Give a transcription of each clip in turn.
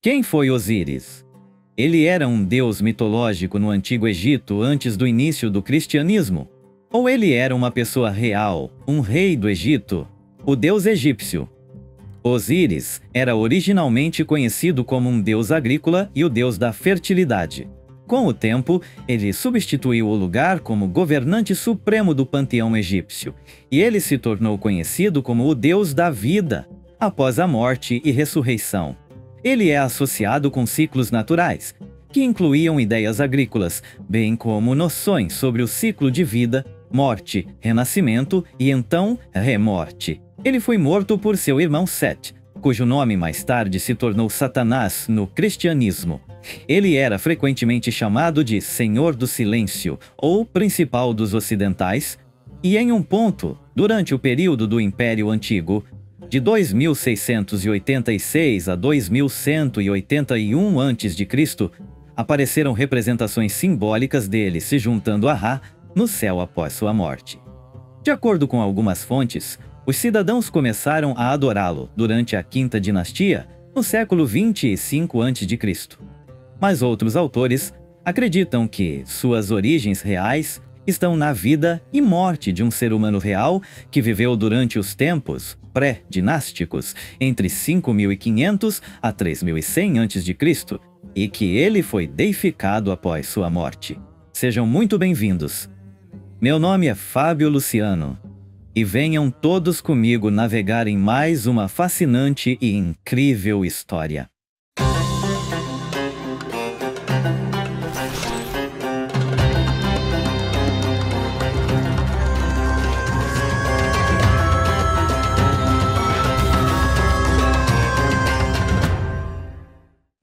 Quem foi Osíris? Ele era um deus mitológico no Antigo Egito antes do início do cristianismo? Ou ele era uma pessoa real, um rei do Egito, o deus egípcio? Osíris era originalmente conhecido como um deus agrícola e o deus da fertilidade. Com o tempo, ele substituiu o lugar como governante supremo do panteão egípcio, e ele se tornou conhecido como o deus da vida, após a morte e ressurreição. Ele é associado com ciclos naturais, que incluíam ideias agrícolas, bem como noções sobre o ciclo de vida, morte, renascimento e então remorte. Ele foi morto por seu irmão Sete, cujo nome mais tarde se tornou Satanás no cristianismo. Ele era frequentemente chamado de Senhor do Silêncio ou Principal dos Ocidentais, e em um ponto, durante o período do Império Antigo, de 2686 a 2181 a.C., apareceram representações simbólicas dele se juntando a Ra no céu após sua morte. De acordo com algumas fontes, os cidadãos começaram a adorá-lo durante a Quinta Dinastia, no século 25 a.C. Mas outros autores acreditam que suas origens reais estão na vida e morte de um ser humano real que viveu durante os tempos pré-dinásticos, entre 5.500 a 3.100 a.C., e que ele foi deificado após sua morte. Sejam muito bem-vindos. Meu nome é Fábio Luciano, e venham todos comigo navegar em mais uma fascinante e incrível história.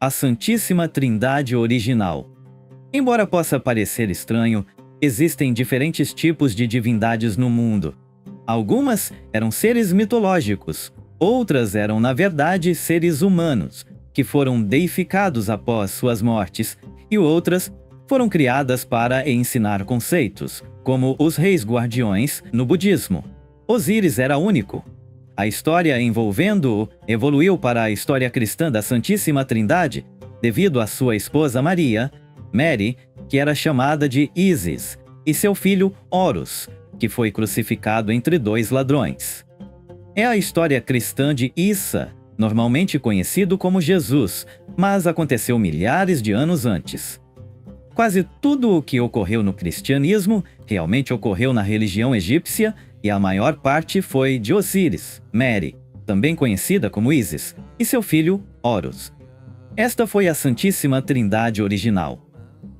A Santíssima Trindade original. Embora possa parecer estranho, existem diferentes tipos de divindades no mundo. Algumas eram seres mitológicos, outras eram, na verdade, seres humanos, que foram deificados após suas mortes, e outras foram criadas para ensinar conceitos, como os reis guardiões no budismo. Osíris era único. A história envolvendo-o evoluiu para a história cristã da Santíssima Trindade, devido à sua esposa Maria, Mary, que era chamada de Ísis, e seu filho Horus, que foi crucificado entre dois ladrões. É a história cristã de Issa, normalmente conhecido como Jesus, mas aconteceu milhares de anos antes. Quase tudo o que ocorreu no cristianismo realmente ocorreu na religião egípcia, e a maior parte foi de Osíris, Mary, também conhecida como Ísis, e seu filho Horus. Esta foi a Santíssima Trindade original.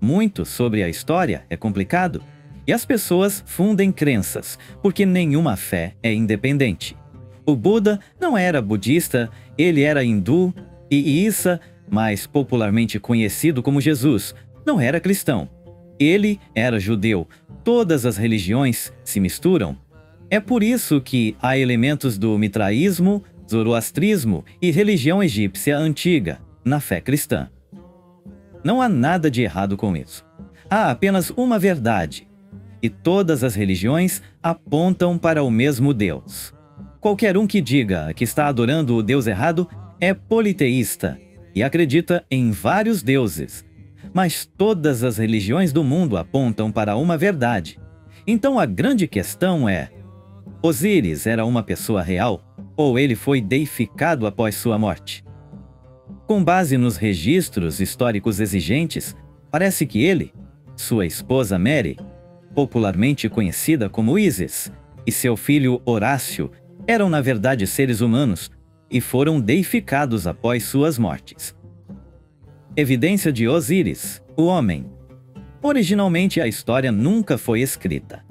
Muito sobre a história é complicado, e as pessoas fundem crenças, porque nenhuma fé é independente. O Buda não era budista, ele era hindu, e Issa, mais popularmente conhecido como Jesus, não era cristão. Ele era judeu. Todas as religiões se misturam. É por isso que há elementos do mitraísmo, zoroastrismo e religião egípcia antiga na fé cristã. Não há nada de errado com isso. Há apenas uma verdade, e todas as religiões apontam para o mesmo Deus. Qualquer um que diga que está adorando o Deus errado é politeísta e acredita em vários deuses. Mas todas as religiões do mundo apontam para uma verdade. Então a grande questão é: Osíris era uma pessoa real ou ele foi deificado após sua morte? Com base nos registros históricos exigentes, parece que ele, sua esposa Mary, popularmente conhecida como Ísis, e seu filho Horácio eram na verdade seres humanos e foram deificados após suas mortes. Evidência de Osíris, o homem. Originalmente a história nunca foi escrita.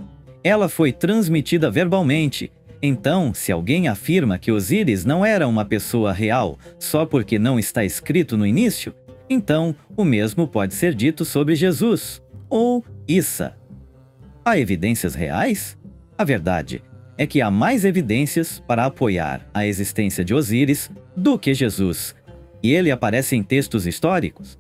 Ela foi transmitida verbalmente. Então, se alguém afirma que Osíris não era uma pessoa real só porque não está escrito no início, então o mesmo pode ser dito sobre Jesus, ou Issa. Há evidências reais? A verdade é que há mais evidências para apoiar a existência de Osíris do que Jesus, e ele aparece em textos históricos.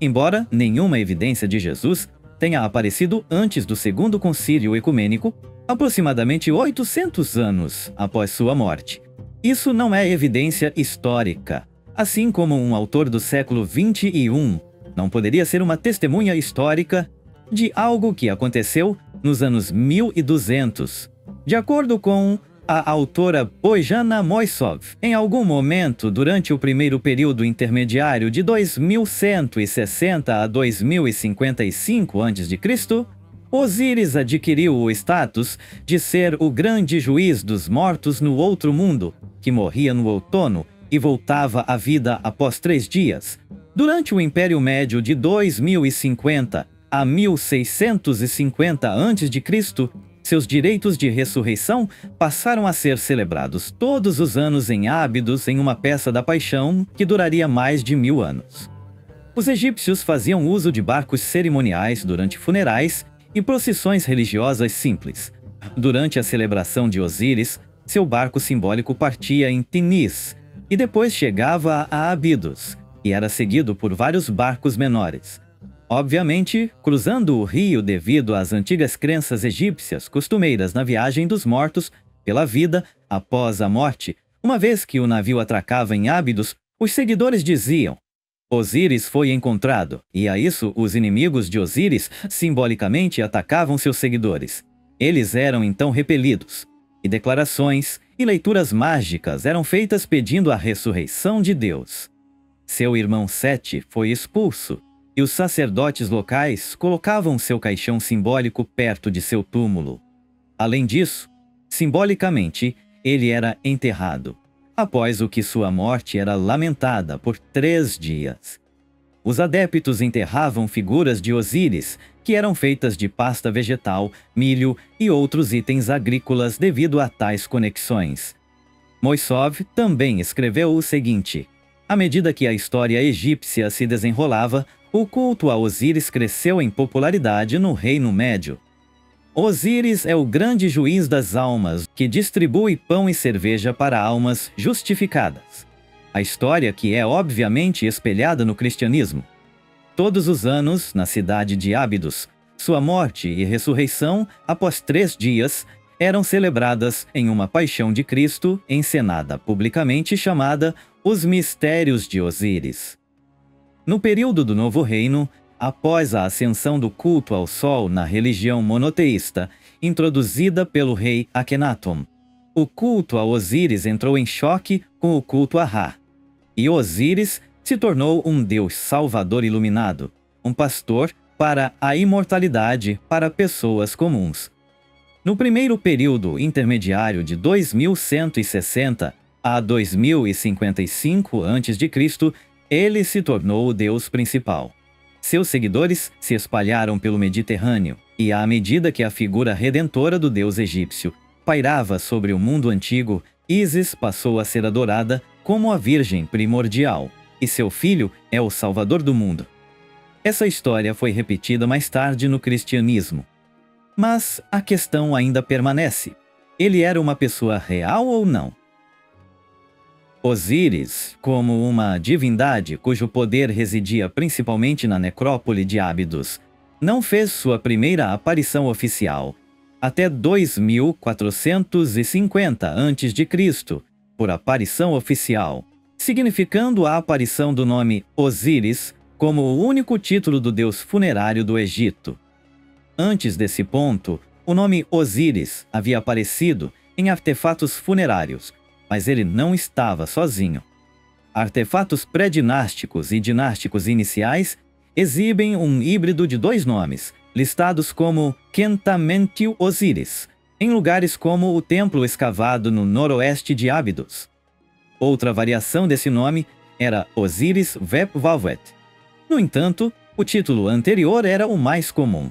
Embora nenhuma evidência de Jesus tenha aparecido antes do Segundo Concílio Ecumênico, aproximadamente 800 anos após sua morte. Isso não é evidência histórica. Assim como um autor do século XXI não poderia ser uma testemunha histórica de algo que aconteceu nos anos 1200. De acordo com a autora Bojana Moisov, em algum momento durante o primeiro período intermediário de 2160 a 2055 a.C., Osíris adquiriu o status de ser o grande juiz dos mortos no outro mundo, que morria no outono e voltava à vida após 3 dias. Durante o Império Médio de 2050 a 1650 a.C., seus direitos de ressurreição passaram a ser celebrados todos os anos em Ábidos em uma peça da paixão que duraria mais de 1000 anos. Os egípcios faziam uso de barcos cerimoniais durante funerais e procissões religiosas simples. Durante a celebração de Osíris, seu barco simbólico partia em Tinis e depois chegava a Abidos, e era seguido por vários barcos menores. Obviamente, cruzando o rio devido às antigas crenças egípcias costumeiras na viagem dos mortos pela vida após a morte, uma vez que o navio atracava em Ábidos, os seguidores diziam: Osíris foi encontrado, e a isso os inimigos de Osíris simbolicamente atacavam seus seguidores. Eles eram então repelidos, e declarações e leituras mágicas eram feitas pedindo a ressurreição de Deus. Seu irmão Sete foi expulso, e os sacerdotes locais colocavam seu caixão simbólico perto de seu túmulo. Além disso, simbolicamente, ele era enterrado, após o que sua morte era lamentada por 3 dias. Os adeptos enterravam figuras de Osíris, que eram feitas de pasta vegetal, milho e outros itens agrícolas devido a tais conexões. Moisov também escreveu o seguinte: à medida que a história egípcia se desenrolava, o culto a Osíris cresceu em popularidade no Reino Médio. Osíris é o grande juiz das almas, que distribui pão e cerveja para almas justificadas. A história que é obviamente espelhada no cristianismo. Todos os anos, na cidade de Ábidos, sua morte e ressurreição, após 3 dias, eram celebradas em uma paixão de Cristo, encenada publicamente chamada Os Mistérios de Osíris. No período do Novo Reino, após a ascensão do culto ao Sol na religião monoteísta, introduzida pelo rei Akhenaton, o culto a Osíris entrou em choque com o culto a Ra, e Osíris se tornou um deus salvador iluminado, um pastor para a imortalidade para pessoas comuns. No primeiro período intermediário de 2160 a 2055 a.C., ele se tornou o deus principal. Seus seguidores se espalharam pelo Mediterrâneo, e à medida que a figura redentora do deus egípcio pairava sobre o mundo antigo, Ísis passou a ser adorada como a Virgem primordial, e seu filho é o Salvador do mundo. Essa história foi repetida mais tarde no cristianismo. Mas a questão ainda permanece: ele era uma pessoa real ou não? Osíris, como uma divindade cujo poder residia principalmente na necrópole de Ábidos, não fez sua primeira aparição oficial até 2450 a.C., por aparição oficial, significando a aparição do nome Osíris como o único título do deus funerário do Egito. Antes desse ponto, o nome Osíris havia aparecido em artefatos funerários, mas ele não estava sozinho. Artefatos pré-dinásticos e dinásticos iniciais exibem um híbrido de 2 nomes, listados como Khentamentiu Osíris, em lugares como o templo escavado no noroeste de Ábidos. Outra variação desse nome era Osíris Vep-Valvet. No entanto, o título anterior era o mais comum.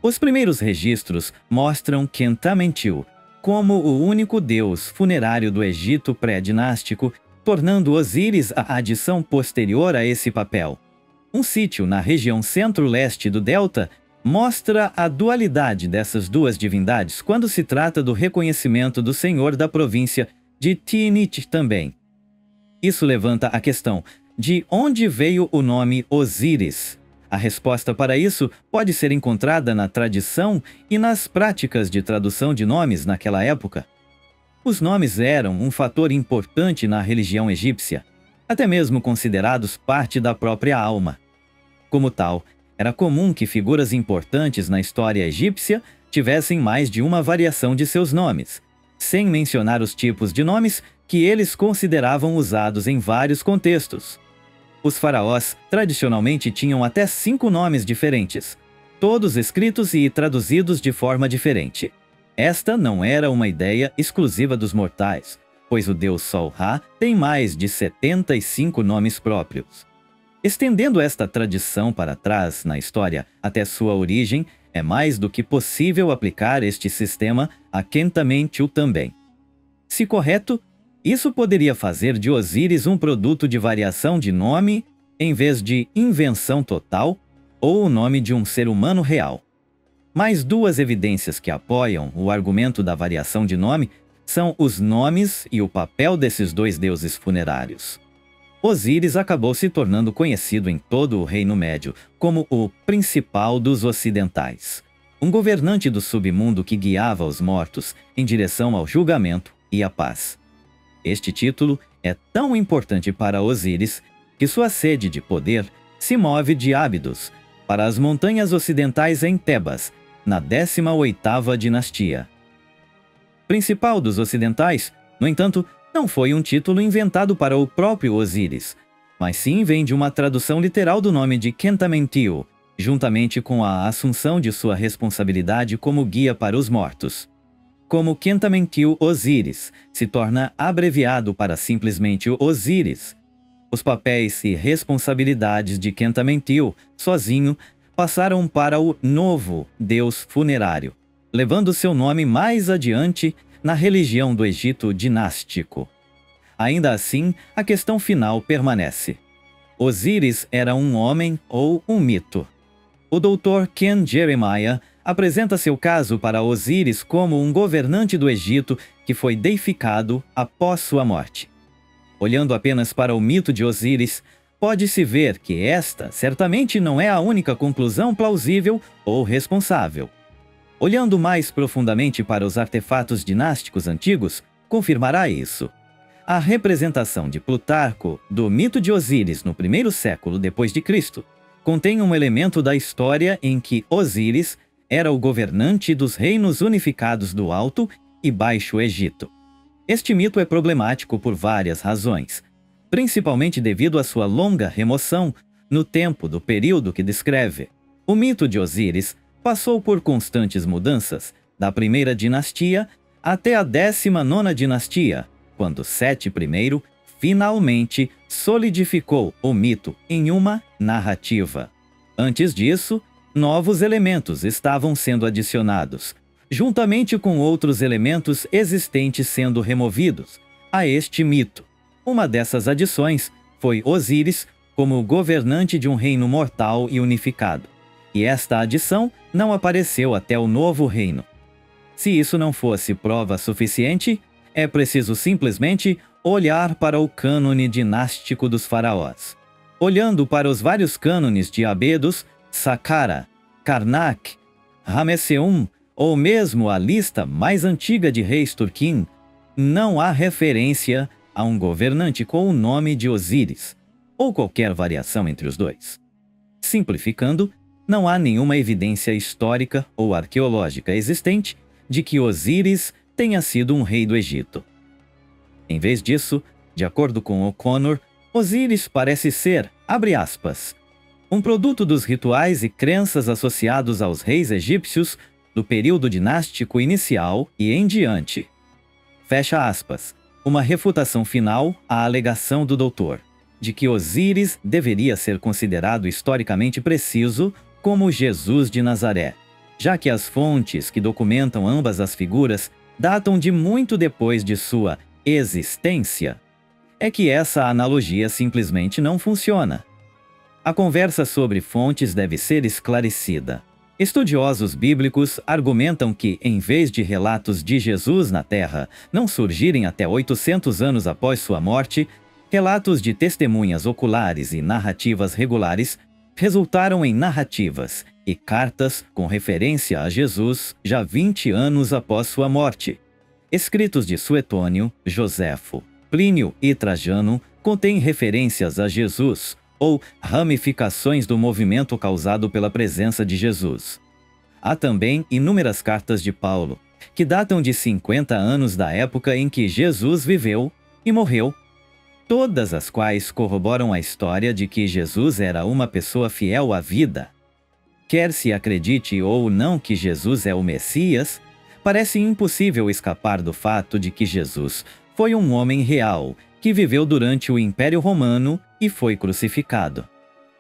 Os primeiros registros mostram Khentamentiu como o único deus funerário do Egito pré-dinástico, tornando Osíris a adição posterior a esse papel. Um sítio na região centro-leste do Delta mostra a dualidade dessas duas divindades quando se trata do reconhecimento do senhor da província de Tiinit também. Isso levanta a questão: de onde veio o nome Osíris? A resposta para isso pode ser encontrada na tradição e nas práticas de tradução de nomes naquela época. Os nomes eram um fator importante na religião egípcia. até mesmo considerados parte da própria alma. Como tal, era comum que figuras importantes na história egípcia tivessem mais de uma variação de seus nomes, sem mencionar os tipos de nomes que eles consideravam usados em vários contextos. Os faraós tradicionalmente tinham até 5 nomes diferentes, todos escritos e traduzidos de forma diferente. Esta não era uma ideia exclusiva dos mortais, pois o deus Sol-Ra tem mais de 75 nomes próprios. Estendendo esta tradição para trás na história até sua origem, é mais do que possível aplicar este sistema a Khentamentiu também. Se correto, isso poderia fazer de Osíris um produto de variação de nome em vez de invenção total ou o nome de um ser humano real. Mais 2 evidências que apoiam o argumento da variação de nome são os nomes e o papel desses 2 deuses funerários. Osíris acabou se tornando conhecido em todo o Reino Médio como o principal dos ocidentais, um governante do submundo que guiava os mortos em direção ao julgamento e à paz. Este título é tão importante para Osíris que sua sede de poder se move de Ábidos para as montanhas ocidentais em Tebas, na 18ª dinastia. Principal dos ocidentais, no entanto, não foi um título inventado para o próprio Osíris, mas sim vem de uma tradução literal do nome de Khentamentiu, juntamente com a assunção de sua responsabilidade como guia para os mortos. Como Khentamentiu Osíris se torna abreviado para simplesmente Osíris, os papéis e responsabilidades de Khentamentiu, sozinho, passaram para o novo deus funerário, levando seu nome mais adiante na religião do Egito dinástico. Ainda assim, a questão final permanece. Osíris era um homem ou um mito? O Dr. Ken Jeremiah apresenta seu caso para Osíris como um governante do Egito que foi deificado após sua morte. Olhando apenas para o mito de Osíris, pode-se ver que esta certamente não é a única conclusão plausível ou responsável. Olhando mais profundamente para os artefatos dinásticos antigos, confirmará isso. A representação de Plutarco do mito de Osíris no 1º século depois de Cristo contém um elemento da história em que Osíris era o governante dos reinos unificados do Alto e Baixo Egito. Este mito é problemático por várias razões, principalmente devido à sua longa remoção no tempo do período que descreve. O mito de Osíris passou por constantes mudanças, da 1ª dinastia até a 19ª dinastia, quando Sete I finalmente solidificou o mito em uma narrativa. Antes disso, novos elementos estavam sendo adicionados, juntamente com outros elementos existentes sendo removidos a este mito. Uma dessas adições foi Osíris como governante de um reino mortal e unificado. E esta adição não apareceu até o novo reino. Se isso não fosse prova suficiente, é preciso simplesmente olhar para o cânone dinástico dos faraós. Olhando para os vários cânones de Abedos, Saqqara, Karnak, Ramesseum, ou mesmo a lista mais antiga de reis Turquim, não há referência a um governante com o nome de Osíris, ou qualquer variação entre os dois. Simplificando, não há nenhuma evidência histórica ou arqueológica existente de que Osíris tenha sido um rei do Egito. Em vez disso, de acordo com O'Connor, Osíris parece ser, abre aspas, um produto dos rituais e crenças associados aos reis egípcios do período dinástico inicial e em diante. Fecha aspas. Uma refutação final à alegação do doutor, de que Osíris deveria ser considerado historicamente preciso como Jesus de Nazaré, já que as fontes que documentam ambas as figuras datam de muito depois de sua existência. É que essa analogia simplesmente não funciona. A conversa sobre fontes deve ser esclarecida. Estudiosos bíblicos argumentam que, em vez de relatos de Jesus na Terra não surgirem até 800 anos após sua morte, relatos de testemunhas oculares e narrativas regulares resultaram em narrativas e cartas com referência a Jesus já 20 anos após sua morte. Escritos de Suetônio, Joséfo, Plínio e Trajano contém referências a Jesus ou ramificações do movimento causado pela presença de Jesus. Há também inúmeras cartas de Paulo, que datam de 50 anos da época em que Jesus viveu e morreu, todas as quais corroboram a história de que Jesus era uma pessoa fiel à vida. Quer se acredite ou não que Jesus é o Messias, parece impossível escapar do fato de que Jesus foi um homem real que viveu durante o Império Romano e foi crucificado.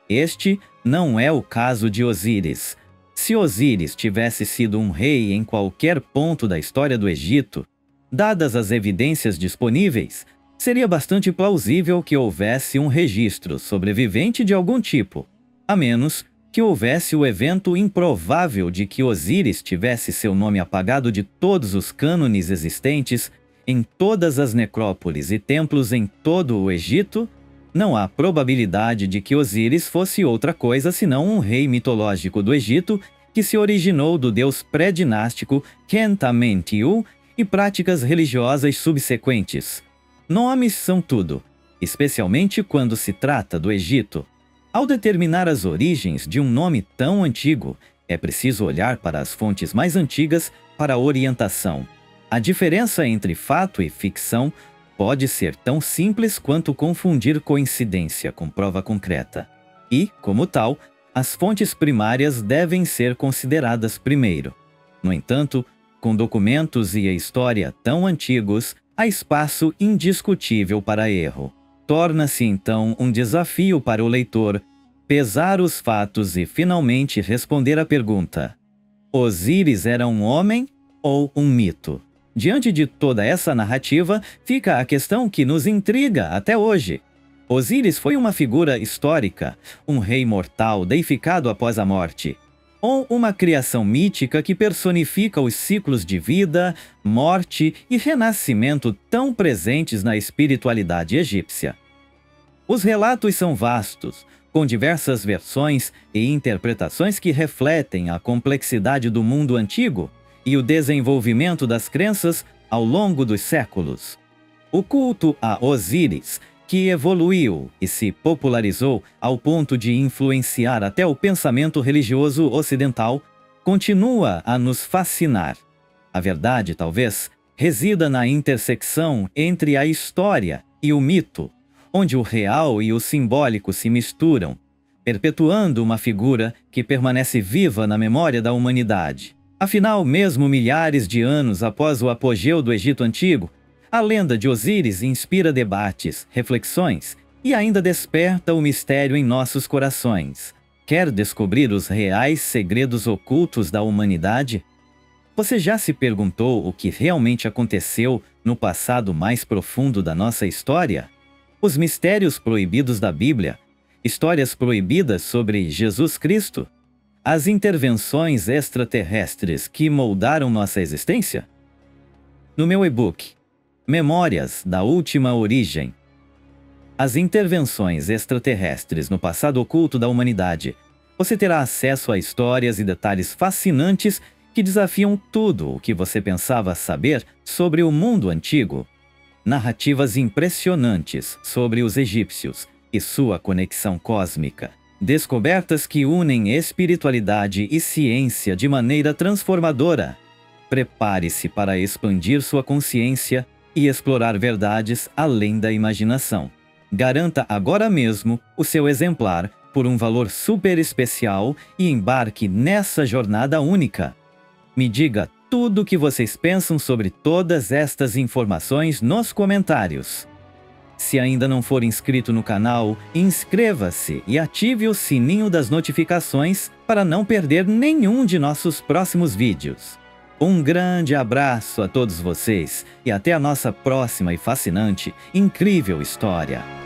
Este não é o caso de Osíris. Se Osíris tivesse sido um rei em qualquer ponto da história do Egito, dadas as evidências disponíveis, seria bastante plausível que houvesse um registro sobrevivente de algum tipo, a menos que houvesse o evento improvável de que Osíris tivesse seu nome apagado de todos os cânones existentes em todas as necrópolis e templos em todo o Egito. Não há probabilidade de que Osíris fosse outra coisa senão um rei mitológico do Egito que se originou do deus pré-dinástico Khentamentiu e práticas religiosas subsequentes. Nomes são tudo, especialmente quando se trata do Egito. Ao determinar as origens de um nome tão antigo, é preciso olhar para as fontes mais antigas para orientação. A diferença entre fato e ficção pode ser tão simples quanto confundir coincidência com prova concreta. E, como tal, as fontes primárias devem ser consideradas primeiro. No entanto, com documentos e a história tão antigos, há espaço indiscutível para erro. Torna-se então um desafio para o leitor pesar os fatos e finalmente responder à pergunta: Osíris era um homem ou um mito? Diante de toda essa narrativa, fica a questão que nos intriga até hoje. Osíris foi uma figura histórica, um rei mortal deificado após a morte, ou uma criação mítica que personifica os ciclos de vida, morte e renascimento tão presentes na espiritualidade egípcia? Os relatos são vastos, com diversas versões e interpretações que refletem a complexidade do mundo antigo e o desenvolvimento das crenças ao longo dos séculos. O culto a Osíris, que evoluiu e se popularizou ao ponto de influenciar até o pensamento religioso ocidental, continua a nos fascinar. A verdade, talvez, resida na intersecção entre a história e o mito, onde o real e o simbólico se misturam, perpetuando uma figura que permanece viva na memória da humanidade. Afinal, mesmo milhares de anos após o apogeu do Egito Antigo, a lenda de Osíris inspira debates, reflexões e ainda desperta o mistério em nossos corações. Quer descobrir os reais segredos ocultos da humanidade? Você já se perguntou o que realmente aconteceu no passado mais profundo da nossa história? Os mistérios proibidos da Bíblia, histórias proibidas sobre Jesus Cristo, as intervenções extraterrestres que moldaram nossa existência? No meu e-book, Memórias da Última Origem, As Intervenções Extraterrestres no Passado Oculto da Humanidade, você terá acesso a histórias e detalhes fascinantes que desafiam tudo o que você pensava saber sobre o mundo antigo. Narrativas impressionantes sobre os egípcios e sua conexão cósmica. Descobertas que unem espiritualidade e ciência de maneira transformadora. Prepare-se para expandir sua consciência e explorar verdades além da imaginação. Garanta agora mesmo o seu exemplar por um valor super especial e embarque nessa jornada única. Me diga tudo o que vocês pensam sobre todas estas informações nos comentários. Se ainda não for inscrito no canal, inscreva-se e ative o sininho das notificações para não perder nenhum de nossos próximos vídeos. Um grande abraço a todos vocês e até a nossa próxima e fascinante, incrível história.